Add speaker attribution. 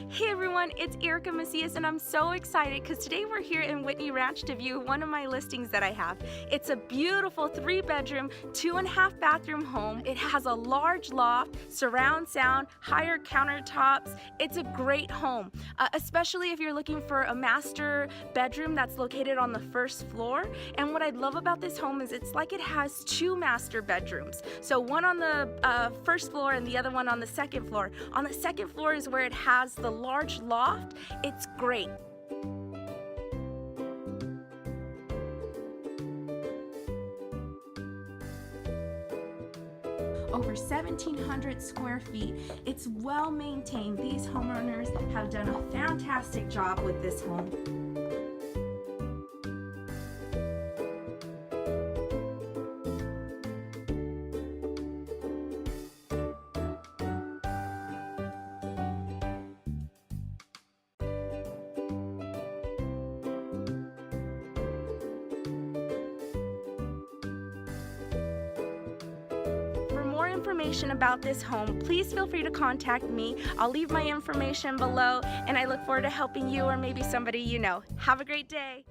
Speaker 1: Hey everyone, it's Macias and I'm so excited because today we're here in Whitney Ranch to view one of my listings that I have. It's a beautiful 3-bedroom, 2.5 bathroom home. It has a large loft, surround sound, higher countertops. It's a great home, especially if you're looking for a master bedroom that's located on the first floor. And what I love about this home is it's like it has 2 master bedrooms. So one on the first floor and the other one on the second floor. On the second floor is where it has the large loft. It's great. Over 1,700 square feet. It's well maintained. These homeowners have done a fantastic job with this home. For more information about this home, please feel free to contact me. I'll leave my information below, and I look forward to helping you or maybe somebody you know. Have a great day.